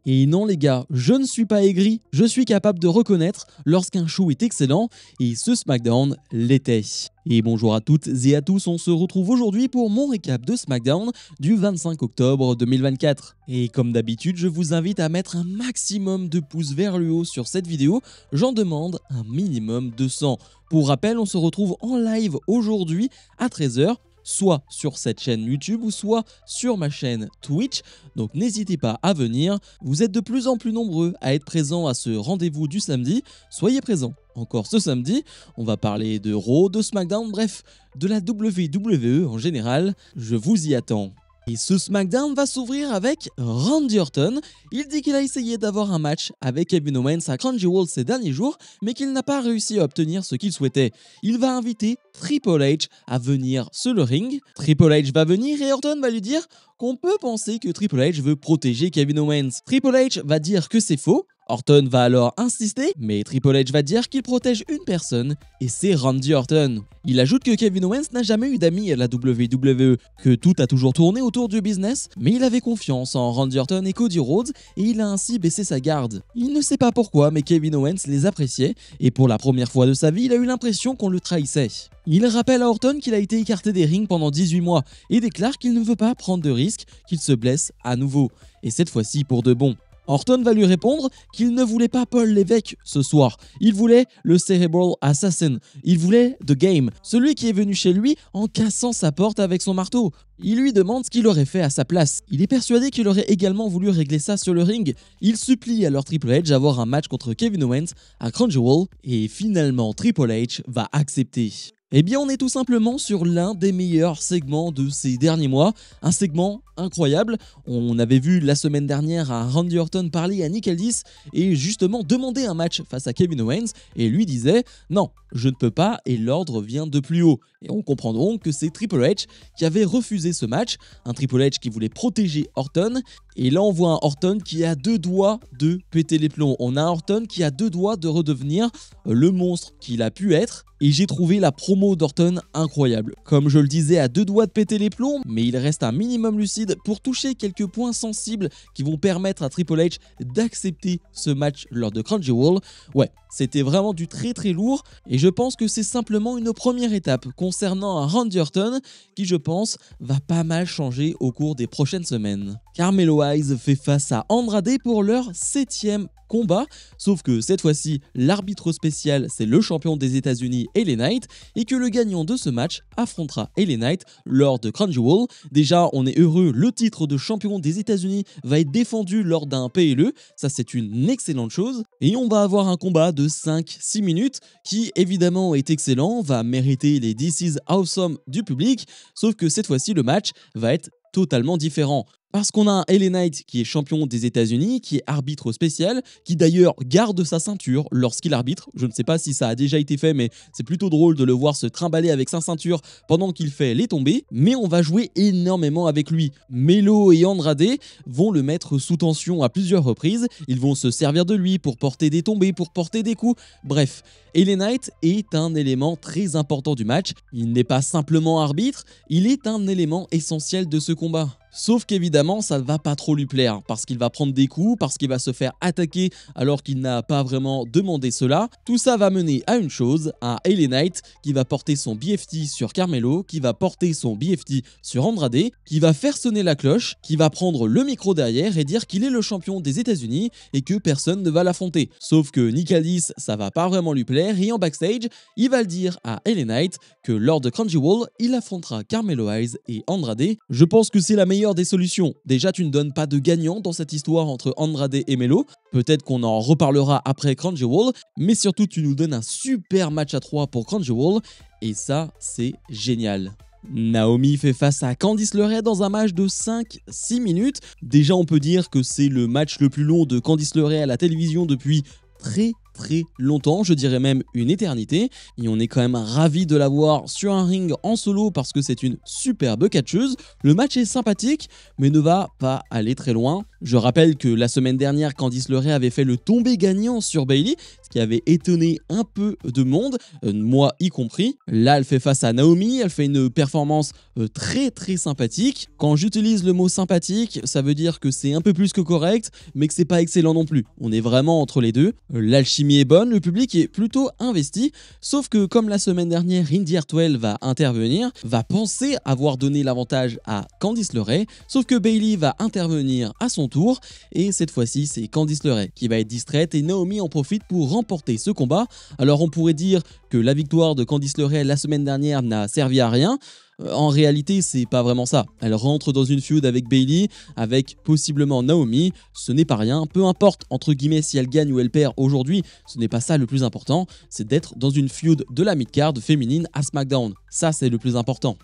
Et non les gars, je ne suis pas aigri, je suis capable de reconnaître lorsqu'un show est excellent, et ce SmackDown l'était. Et bonjour à toutes et à tous, on se retrouve aujourd'hui pour mon récap de SmackDown du 25 octobre 2024. Et comme d'habitude, je vous invite à mettre un maximum de pouces vers le haut sur cette vidéo, j'en demande un minimum de 100. Pour rappel, on se retrouve en live aujourd'hui à 13 h, soit sur cette chaîne YouTube ou soit sur ma chaîne Twitch, donc n'hésitez pas à venir, vous êtes de plus en plus nombreux à être présents à ce rendez-vous du samedi, soyez présents. Encore ce samedi, on va parler de Raw, de SmackDown, bref, de la WWE en général, je vous y attends. Et ce SmackDown va s'ouvrir avec Randy Orton. Il dit qu'il a essayé d'avoir un match avec Kevin Owens à Crown Jewel ces derniers jours, mais qu'il n'a pas réussi à obtenir ce qu'il souhaitait. Il va inviter Triple H à venir sur le ring. Triple H va venir et Orton va lui dire qu'on peut penser que Triple H veut protéger Kevin Owens. Triple H va dire que c'est faux. Orton va alors insister, mais Triple H va dire qu'il protège une personne, et c'est Randy Orton. Il ajoute que Kevin Owens n'a jamais eu d'amis à la WWE, que tout a toujours tourné autour du business, mais il avait confiance en Randy Orton et Cody Rhodes, et il a ainsi baissé sa garde. Il ne sait pas pourquoi, mais Kevin Owens les appréciait, et pour la première fois de sa vie, il a eu l'impression qu'on le trahissait. Il rappelle à Orton qu'il a été écarté des rings pendant 18 mois, et déclare qu'il ne veut pas prendre de risques, qu'il se blesse à nouveau, et cette fois-ci pour de bon. Orton va lui répondre qu'il ne voulait pas Paul Lévesque ce soir, il voulait le Cerebral Assassin, il voulait The Game, celui qui est venu chez lui en cassant sa porte avec son marteau. Il lui demande ce qu'il aurait fait à sa place. Il est persuadé qu'il aurait également voulu régler ça sur le ring. Il supplie alors Triple H d'avoir un match contre Kevin Owens à Crown Jewel et finalement Triple H va accepter. Eh bien on est tout simplement sur l'un des meilleurs segments de ces derniers mois, un segment incroyable. On avait vu la semaine dernière un Randy Orton parler à Nick Aldis et justement demander un match face à Kevin Owens et lui disait non, je ne peux pas et l'ordre vient de plus haut. Et on comprend donc que c'est Triple H qui avait refusé ce match, un Triple H qui voulait protéger Orton. Et là on voit un Orton qui a deux doigts de péter les plombs. On a un Orton qui a deux doigts de redevenir le monstre qu'il a pu être. Et j'ai trouvé la promo d'Orton incroyable. Comme je le disais, à deux doigts de péter les plombs, mais il reste un minimum lucide pour toucher quelques points sensibles qui vont permettre à Triple H d'accepter ce match lors de Crown Jewel. Ouais, c'était vraiment du très très lourd et je pense que c'est simplement une première étape concernant un Randy Orton qui, je pense, va pas mal changer au cours des prochaines semaines. Carmelo Hayes fait face à Andrade pour leur 7e combat, sauf que cette fois-ci l'arbitre spécial c'est le champion des États-Unis LA Knight et que le gagnant de ce match affrontera LA Knight lors de Crown Jewel. Déjà on est heureux, le titre de champion des États-Unis va être défendu lors d'un PLE, ça c'est une excellente chose et on va avoir un combat de 5-6 minutes qui évidemment est excellent, va mériter les This is Awesome du public, sauf que cette fois-ci le match va être totalement différent. Parce qu'on a un LA Knight qui est champion des États-Unis, qui est arbitre spécial, qui d'ailleurs garde sa ceinture lorsqu'il arbitre. Je ne sais pas si ça a déjà été fait, mais c'est plutôt drôle de le voir se trimballer avec sa ceinture pendant qu'il fait les tombées. Mais on va jouer énormément avec lui. Melo et Andrade vont le mettre sous tension à plusieurs reprises. Ils vont se servir de lui pour porter des tombées, pour porter des coups. Bref, LA Knight est un élément très important du match. Il n'est pas simplement arbitre, il est un élément essentiel de ce combat. Sauf qu'évidemment, ça ne va pas trop lui plaire, parce qu'il va prendre des coups, parce qu'il va se faire attaquer alors qu'il n'a pas vraiment demandé cela. Tout ça va mener à une chose, à LA Knight qui va porter son BFT sur Carmelo, qui va porter son BFT sur Andrade, qui va faire sonner la cloche, qui va prendre le micro derrière et dire qu'il est le champion des États-Unis et que personne ne va l'affronter. Sauf que Nick Aldis, ça va pas vraiment lui plaire et en backstage, il va le dire à LA Knight que lors de Crown Jewel, il affrontera Carmelo Hayes et Andrade. Je pense que c'est la meilleure des solutions. Déjà, tu ne donnes pas de gagnant dans cette histoire entre Andrade et Melo. Peut-être qu'on en reparlera après Crown Jewel, mais surtout tu nous donnes un super match à 3 pour Crown Jewel et ça, c'est génial. Naomi fait face à Candice LeRae dans un match de 5-6 minutes. Déjà, on peut dire que c'est le match le plus long de Candice LeRae à la télévision depuis très longtemps, je dirais même une éternité, et on est quand même ravi de la voir sur un ring en solo parce que c'est une superbe catcheuse. Le match est sympathique, mais ne va pas aller très loin. Je rappelle que la semaine dernière, Candice LeRae avait fait le tombé gagnant sur Bayley, ce qui avait étonné un peu de monde, moi y compris. Là, elle fait face à Naomi, elle fait une performance très sympathique. Quand j'utilise le mot sympathique, ça veut dire que c'est un peu plus que correct, mais que c'est pas excellent non plus. On est vraiment entre les deux. L'alchimie est bonne, le public est plutôt investi, sauf que comme la semaine dernière, Indy Hartwell va intervenir, va penser avoir donné l'avantage à Candice LeRae, sauf que Bayley va intervenir à son tour, et cette fois-ci, c'est Candice LeRae qui va être distraite et Naomi en profite pour remporter ce combat. Alors on pourrait dire que la victoire de Candice LeRae la semaine dernière n'a servi à rien. En réalité, c'est pas vraiment ça. Elle rentre dans une feud avec Bayley, avec possiblement Naomi. Ce n'est pas rien. Peu importe, entre guillemets, si elle gagne ou elle perd aujourd'hui, ce n'est pas ça le plus important. C'est d'être dans une feud de la mid-card féminine à SmackDown. Ça, c'est le plus important.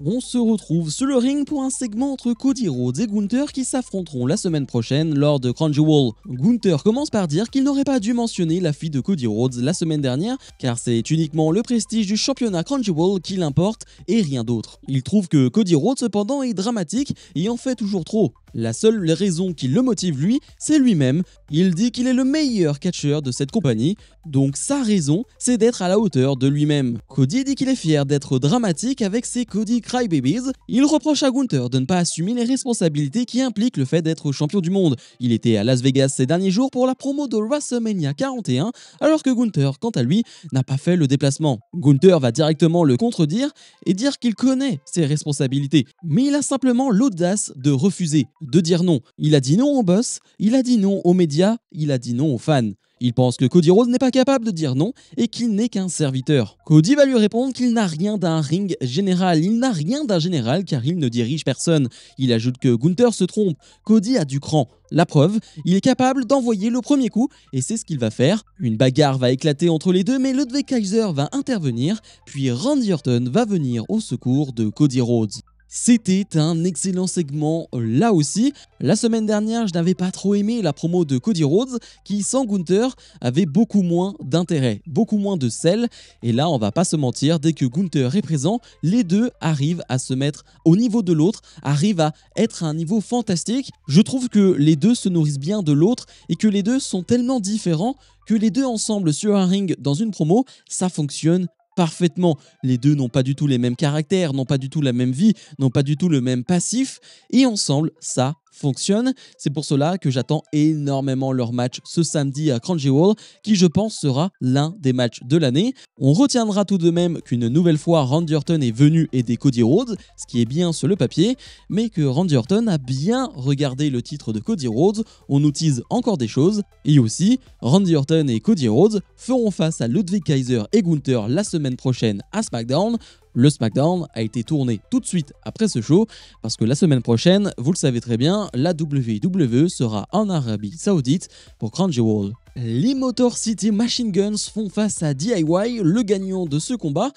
On se retrouve sur le ring pour un segment entre Cody Rhodes et Gunther qui s'affronteront la semaine prochaine lors de Crown Jewel. Gunther commence par dire qu'il n'aurait pas dû mentionner la fille de Cody Rhodes la semaine dernière car c'est uniquement le prestige du championnat Crown Jewel qui l'importe et rien d'autre. Il trouve que Cody Rhodes cependant est dramatique et en fait toujours trop. La seule raison qui le motive lui, c'est lui-même. Il dit qu'il est le meilleur catcheur de cette compagnie, donc sa raison, c'est d'être à la hauteur de lui-même. Cody dit qu'il est fier d'être dramatique avec ses Cody Crybabies. Il reproche à Gunther de ne pas assumer les responsabilités qui impliquent le fait d'être champion du monde. Il était à Las Vegas ces derniers jours pour la promo de WrestleMania 41, alors que Gunther, quant à lui, n'a pas fait le déplacement. Gunther va directement le contredire et dire qu'il connaît ses responsabilités, mais il a simplement l'audace de refuser, de dire non. Il a dit non au boss, il a dit non aux médias, il a dit non aux fans. Il pense que Cody Rhodes n'est pas capable de dire non et qu'il n'est qu'un serviteur. Cody va lui répondre qu'il n'a rien d'un ring général, il n'a rien d'un général car il ne dirige personne. Il ajoute que Gunther se trompe, Cody a du cran. La preuve, il est capable d'envoyer le premier coup et c'est ce qu'il va faire. Une bagarre va éclater entre les deux mais Ludwig Kaiser va intervenir, puis Randy Orton va venir au secours de Cody Rhodes. C'était un excellent segment là aussi. La semaine dernière, je n'avais pas trop aimé la promo de Cody Rhodes qui, sans Gunther, avait beaucoup moins d'intérêt, beaucoup moins de sel. Et là, on va pas se mentir, dès que Gunther est présent, les deux arrivent à se mettre au niveau de l'autre, arrivent à être à un niveau fantastique. Je trouve que les deux se nourrissent bien de l'autre et que les deux sont tellement différents que les deux ensemble sur un ring dans une promo, ça fonctionne parfaitement. Les deux n'ont pas du tout les mêmes caractères, n'ont pas du tout la même vie, n'ont pas du tout le même passif et ensemble, ça fonctionne. C'est pour cela que j'attends énormément leur match ce samedi à Crown Jewel qui je pense sera l'un des matchs de l'année. On retiendra tout de même qu'une nouvelle fois Randy Orton est venu aider Cody Rhodes, ce qui est bien sur le papier, mais que Randy Orton a bien regardé le titre de Cody Rhodes. On nous tease encore des choses et aussi Randy Orton et Cody Rhodes feront face à Ludwig Kaiser et Gunther la semaine prochaine à SmackDown. Le SmackDown a été tourné tout de suite après ce show parce que la semaine prochaine, vous le savez très bien, la WWE sera en Arabie Saoudite pour Crown Jewel. Les Motor City Machine Guns font face à DIY. Le gagnant de ce combat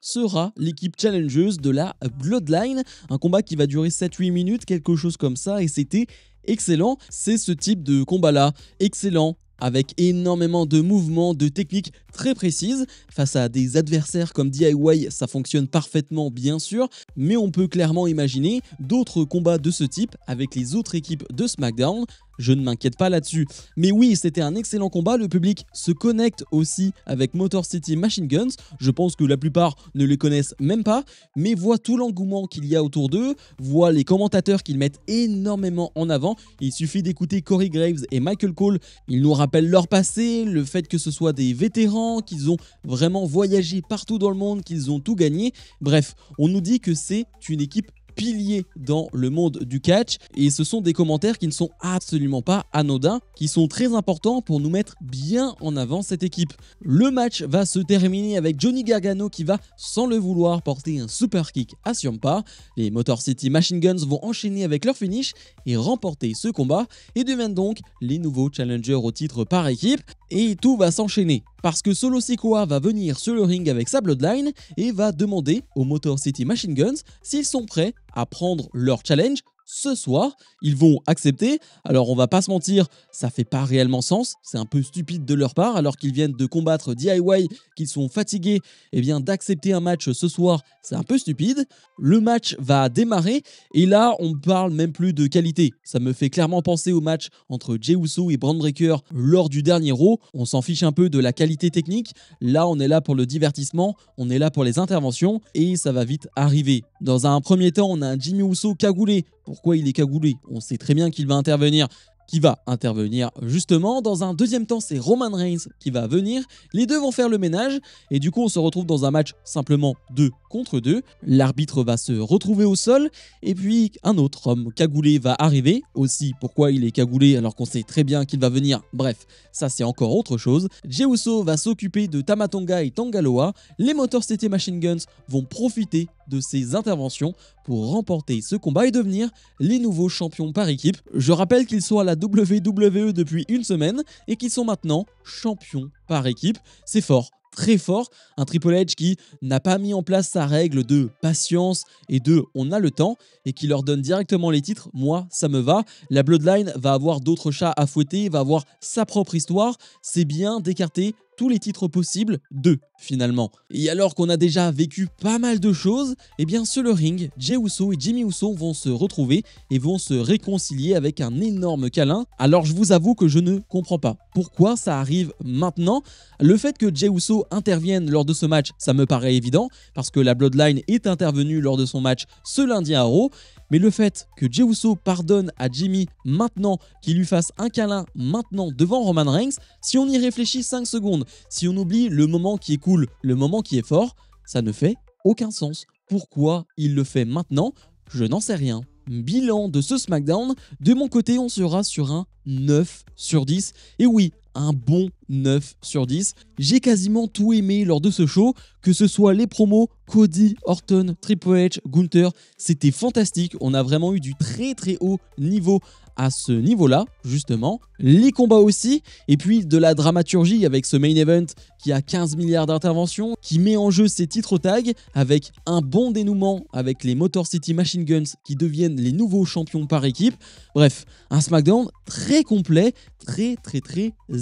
sera l'équipe challengeuse de la Bloodline. Un combat qui va durer 7-8 minutes, quelque chose comme ça, et c'était excellent. C'est ce type de combat-là, excellent, avec énormément de mouvements, de techniques très précises. Face à des adversaires comme DIY, ça fonctionne parfaitement bien sûr, mais on peut clairement imaginer d'autres combats de ce type avec les autres équipes de SmackDown. Je ne m'inquiète pas là-dessus. Mais oui, c'était un excellent combat, le public se connecte aussi avec Motor City Machine Guns. Je pense que la plupart ne les connaissent même pas, mais voient tout l'engouement qu'il y a autour d'eux, voient les commentateurs qu'ils mettent énormément en avant. Il suffit d'écouter Corey Graves et Michael Cole, ils nous rappellent leur passé, le fait que ce soit des vétérans, qu'ils ont vraiment voyagé partout dans le monde, qu'ils ont tout gagné. Bref, on nous dit que c'est une équipe piliers dans le monde du catch et ce sont des commentaires qui ne sont absolument pas anodins, qui sont très importants pour nous mettre bien en avant cette équipe. Le match va se terminer avec Johnny Gargano qui va, sans le vouloir, porter un super kick à Ciampa. Les Motor City Machine Guns vont enchaîner avec leur finish et remporter ce combat et deviennent donc les nouveaux challengers au titre par équipe. Et tout va s'enchaîner parce que Solo Sikoa va venir sur le ring avec sa Bloodline et va demander aux Motor City Machine Guns s'ils sont prêts à prendre leur challenge ce soir. Ils vont accepter. Alors on va pas se mentir, ça fait pas réellement sens, c'est un peu stupide de leur part alors qu'ils viennent de combattre DIY, qu'ils sont fatigués, et bien d'accepter un match ce soir, c'est un peu stupide. Le match va démarrer et là on parle même plus de qualité. Ça me fait clairement penser au match entre Jey Uso et Bron Breakker lors du dernier Raw. On s'en fiche un peu de la qualité technique. Là on est là pour le divertissement, on est là pour les interventions et ça va vite arriver. Dans un premier temps, on a un Jimmy Uso cagoulé. Pourquoi il est cagoulé? On sait très bien qu'il va intervenir. Qui va intervenir justement. Dans un deuxième temps, c'est Roman Reigns qui va venir. Les deux vont faire le ménage et du coup on se retrouve dans un match simplement 2 contre 2. L'arbitre va se retrouver au sol et puis un autre homme cagoulé va arriver. Aussi, pourquoi il est cagoulé alors qu'on sait très bien qu'il va venir? Bref, ça c'est encore autre chose. Jey Uso va s'occuper de Tama Tonga et Tanga Loa. Les Motor City Machine Guns vont profiter de ces interventions pour remporter ce combat et devenir les nouveaux champions par équipe. Je rappelle qu'ils sont à la WWE depuis une semaine et qu'ils sont maintenant champions par équipe. C'est fort, très fort. Un Triple H qui n'a pas mis en place sa règle de patience et de on a le temps et qui leur donne directement les titres. Moi, ça me va. La Bloodline va avoir d'autres chats à fouetter, va avoir sa propre histoire. C'est bien d'écarter tous les titres possibles d'eux finalement. Et alors qu'on a déjà vécu pas mal de choses, eh bien sur le ring, Jey Uso et Jimmy Uso vont se retrouver et vont se réconcilier avec un énorme câlin. Alors je vous avoue que je ne comprends pas pourquoi ça arrive maintenant. Le fait que Jey Uso intervienne lors de ce match, ça me paraît évident parce que la Bloodline est intervenue lors de son match ce lundi à Raw. Mais le fait que Jey Uso pardonne à Jimmy maintenant, qu'il lui fasse un câlin maintenant devant Roman Reigns, si on y réfléchit 5 secondes, si on oublie le moment qui est cool, le moment qui est fort, ça ne fait aucun sens. Pourquoi il le fait maintenant? Je n'en sais rien. Bilan de ce SmackDown, de mon côté on sera sur un 9 sur 10. Et oui, un bon 9 sur 10. J'ai quasiment tout aimé lors de ce show, que ce soit les promos, Cody, Orton, Triple H, Gunther, c'était fantastique. On a vraiment eu du très très haut niveau à ce niveau-là, justement. Les combats aussi, et puis de la dramaturgie avec ce main event qui a 15 milliards d'interventions, qui met en jeu ses titres tags avec un bon dénouement avec les Motor City Machine Guns qui deviennent les nouveaux champions par équipe. Bref, un SmackDown très complet, très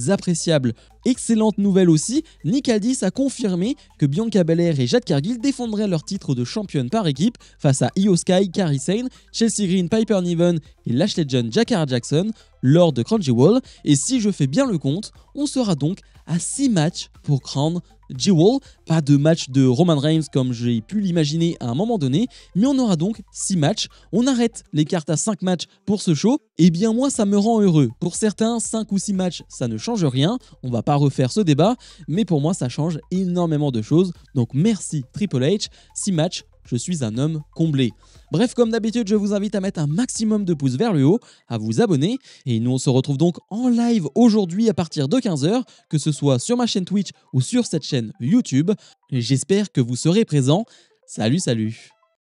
appréciable. Excellente nouvelle aussi, Nick Aldis a confirmé que Bianca Belair et Jade Cargill défendraient leur titre de championne par équipe face à Io Sky, Kairi Sane, Chelsea Green, Piper Niven et Lash Legend Jakara Jackson lors de Crunchyroll. Et si je fais bien le compte, on sera donc à 6 matchs pour Crown Jewel. Pas de match de Roman Reigns comme j'ai pu l'imaginer à un moment donné, mais on aura donc 6 matchs. On arrête les cartes à 5 matchs pour ce show. Et bien moi ça me rend heureux. Pour certains, 5 ou 6 matchs ça ne change rien. On va pas refaire ce débat, mais pour moi ça change énormément de choses. Donc merci Triple H, 6 matchs. Je suis un homme comblé. Bref, comme d'habitude, je vous invite à mettre un maximum de pouces vers le haut, à vous abonner. Et nous, on se retrouve donc en live aujourd'hui à partir de 15 h, que ce soit sur ma chaîne Twitch ou sur cette chaîne YouTube. J'espère que vous serez présents. Salut, salut!